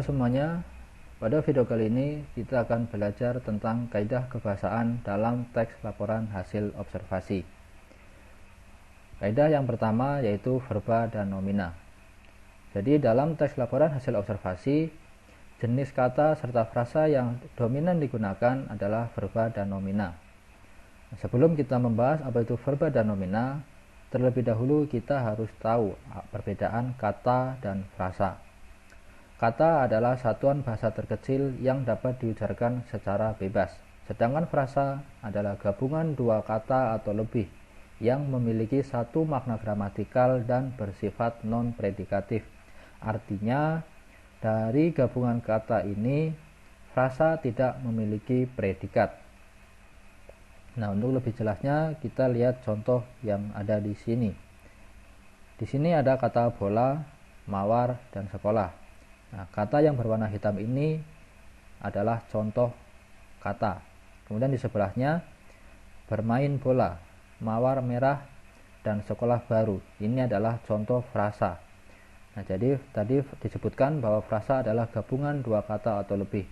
Halo semuanya, pada video kali ini kita akan belajar tentang kaidah kebahasaan dalam teks laporan hasil observasi. Kaidah yang pertama yaitu verba dan nomina. Jadi dalam teks laporan hasil observasi, jenis kata serta frasa yang dominan digunakan adalah verba dan nomina. Sebelum kita membahas apa itu verba dan nomina, terlebih dahulu kita harus tahu perbedaan kata dan frasa. Kata adalah satuan bahasa terkecil yang dapat diucapkan secara bebas, sedangkan frasa adalah gabungan dua kata atau lebih yang memiliki satu makna gramatikal dan bersifat non-predikatif. Artinya, dari gabungan kata ini, frasa tidak memiliki predikat. Nah, untuk lebih jelasnya kita lihat contoh yang ada di sini. Di sini ada kata bola, mawar, dan sekolah. Nah, kata yang berwarna hitam ini adalah contoh kata. Kemudian di sebelahnya bermain bola, mawar merah, dan sekolah baru. Ini adalah contoh frasa. Nah, jadi tadi disebutkan bahwa frasa adalah gabungan dua kata atau lebih.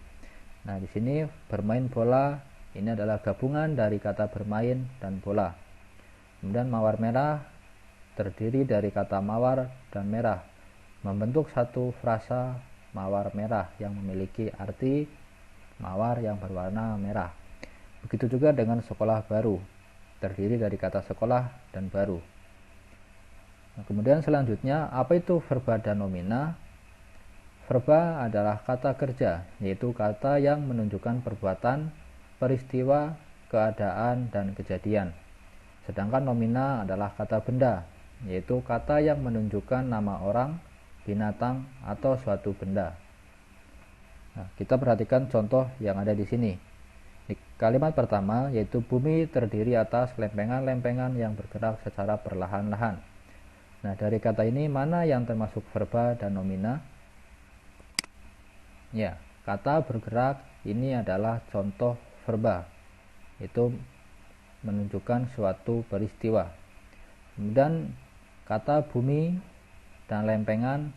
Nah, di sini bermain bola ini adalah gabungan dari kata bermain dan bola. Kemudian mawar merah terdiri dari kata mawar dan merah, membentuk satu frasa mawar merah yang memiliki arti mawar yang berwarna merah. Begitu juga dengan sekolah baru, terdiri dari kata sekolah dan baru. Nah, kemudian selanjutnya, apa itu verba dan nomina? Verba adalah kata kerja, yaitu kata yang menunjukkan perbuatan, peristiwa, keadaan, dan kejadian. Sedangkan nomina adalah kata benda, yaitu kata yang menunjukkan nama orang, binatang, atau suatu benda. Nah, kita perhatikan contoh yang ada di sini. Di kalimat pertama, yaitu bumi terdiri atas lempengan-lempengan yang bergerak secara perlahan-lahan. Nah, dari kata ini mana yang termasuk verba dan nomina? Ya, kata bergerak ini adalah contoh verba, itu menunjukkan suatu peristiwa. Kemudian kata bumi dan lempengan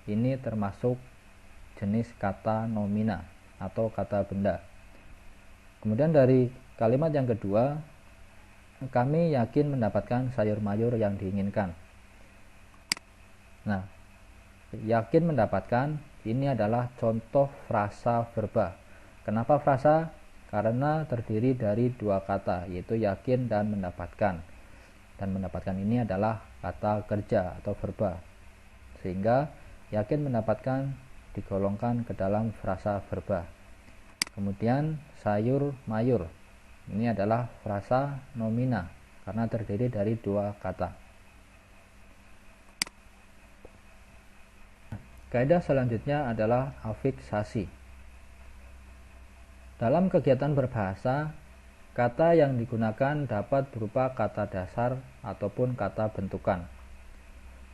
ini termasuk jenis kata nomina atau kata benda. Kemudian dari kalimat yang kedua, kami yakin mendapatkan sayur mayur yang diinginkan. Nah, yakin mendapatkan ini adalah contoh frasa verba. Kenapa frasa? Karena terdiri dari dua kata, yaitu yakin dan mendapatkan. Dan mendapatkan ini adalah kata kerja atau verba. Sehingga yakin mendapatkan digolongkan ke dalam frasa verba. Kemudian sayur mayur. Ini adalah frasa nomina karena terdiri dari dua kata. Kaidah selanjutnya adalah afiksasi. Dalam kegiatan berbahasa, kata yang digunakan dapat berupa kata dasar ataupun kata bentukan.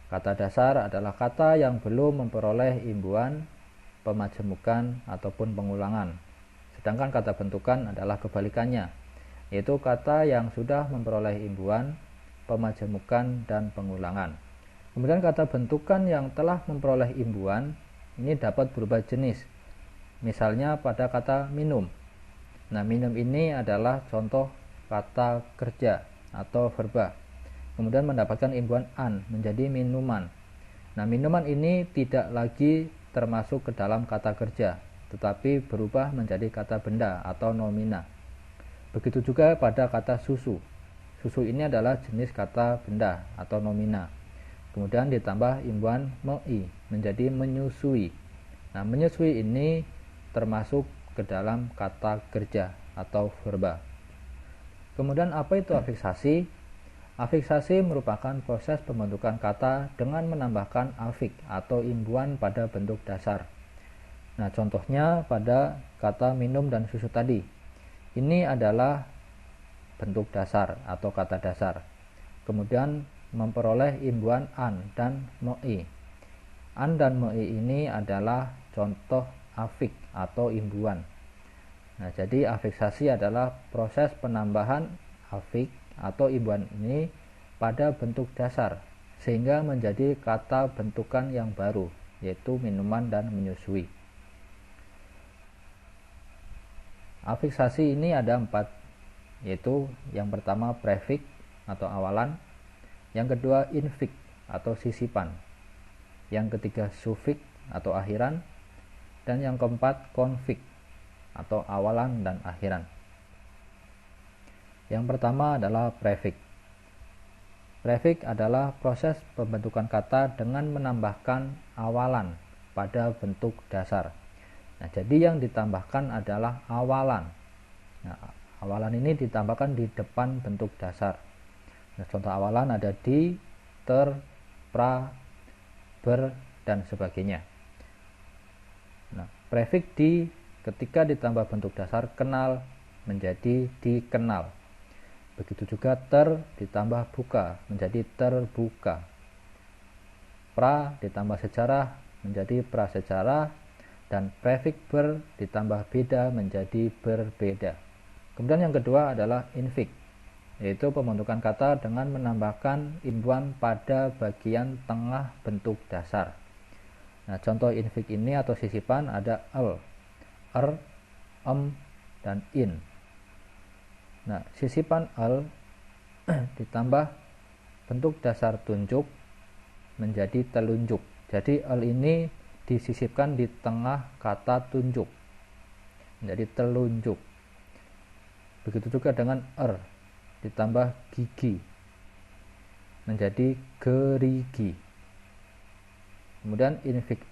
Kata dasar adalah kata yang belum memperoleh imbuhan, pemajemukan, ataupun pengulangan. Sedangkan kata bentukan adalah kebalikannya, yaitu kata yang sudah memperoleh imbuhan, pemajemukan, dan pengulangan. Kemudian kata bentukan yang telah memperoleh imbuhan ini dapat berubah jenis. Misalnya pada kata minum. Nah, minum ini adalah contoh kata kerja atau verba. Kemudian mendapatkan imbuhan an menjadi minuman. Nah, minuman ini tidak lagi termasuk ke dalam kata kerja, tetapi berubah menjadi kata benda atau nomina. Begitu juga pada kata susu. Susu ini adalah jenis kata benda atau nomina. Kemudian ditambah imbuhan mei menjadi menyusui. Nah, menyusui ini termasuk ke dalam kata kerja atau verba. Kemudian apa itu afiksasi? Afiksasi merupakan proses pembentukan kata dengan menambahkan afik atau imbuhan pada bentuk dasar. Nah, contohnya pada kata minum dan susu tadi. Ini adalah bentuk dasar atau kata dasar. Kemudian memperoleh imbuhan an dan mei. An dan mei ini adalah contoh afik atau imbuhan. Nah, jadi afiksasi adalah proses penambahan afik atau imbuhan ini pada bentuk dasar sehingga menjadi kata bentukan yang baru, yaitu minuman dan menyusui. Afiksasi ini ada 4, yaitu yang pertama prefix atau awalan, yang kedua infix atau sisipan, yang ketiga sufiks atau akhiran, dan yang keempat konfiks atau awalan dan akhiran. Yang pertama adalah prefix. Prefix adalah proses pembentukan kata dengan menambahkan awalan pada bentuk dasar. Nah, jadi yang ditambahkan adalah awalan. Nah, awalan ini ditambahkan di depan bentuk dasar. Nah, contoh awalan ada di, ter, pra, ber, dan sebagainya. Nah, prefix di ketika ditambah bentuk dasar kenal menjadi dikenal. Begitu juga ter ditambah buka menjadi terbuka. Pra ditambah sejarah menjadi prasejarah, dan prefix ber ditambah beda menjadi berbeda. Kemudian yang kedua adalah infix, yaitu pembentukan kata dengan menambahkan imbuhan pada bagian tengah bentuk dasar. Nah, contoh infix ini atau sisipan ada el, er, dan in. Nah, sisipan el ditambah bentuk dasar tunjuk menjadi telunjuk. Jadi el ini disisipkan di tengah kata tunjuk menjadi telunjuk. Begitu juga dengan er ditambah gigi menjadi gerigi. Kemudian infix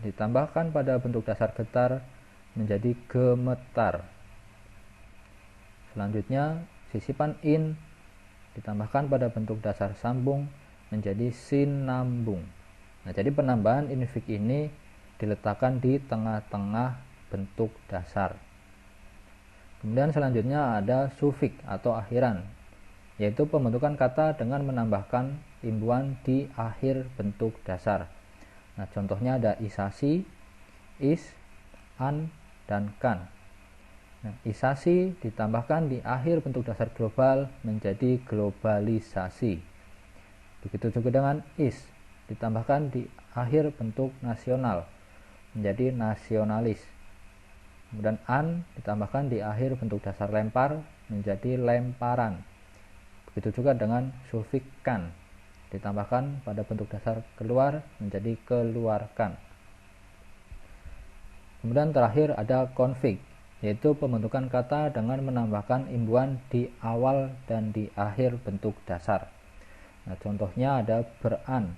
ditambahkan pada bentuk dasar getar menjadi gemetar. Selanjutnya sisipan in ditambahkan pada bentuk dasar sambung menjadi sinambung. Nah, jadi penambahan infix ini diletakkan di tengah-tengah bentuk dasar. Kemudian selanjutnya ada sufiks atau akhiran, yaitu pembentukan kata dengan menambahkan imbuhan di akhir bentuk dasar. Nah, contohnya ada isasi, is, an, dan kan. Nah, isasi ditambahkan di akhir bentuk dasar global menjadi globalisasi. Begitu juga dengan is ditambahkan di akhir bentuk nasional menjadi nasionalis. Kemudian an ditambahkan di akhir bentuk dasar lempar menjadi lemparan. Begitu juga dengan sufiks kan ditambahkan pada bentuk dasar keluar menjadi keluarkan. Kemudian terakhir ada konfiks, yaitu pembentukan kata dengan menambahkan imbuhan di awal dan di akhir bentuk dasar. Nah, contohnya ada beran,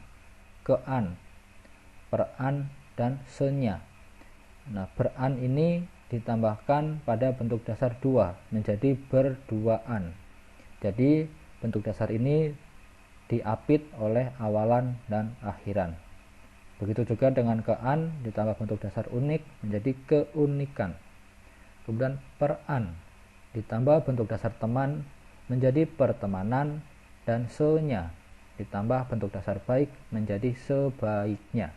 kean, peran, dan senya. Nah, beran ini ditambahkan pada bentuk dasar 2 menjadi berduaan. Jadi bentuk dasar ini diapit oleh awalan dan akhiran. Begitu juga dengan kean ditambah bentuk dasar unik menjadi keunikan. Kemudian peran ditambah bentuk dasar teman menjadi pertemanan, dan senya ditambah bentuk dasar baik menjadi sebaiknya.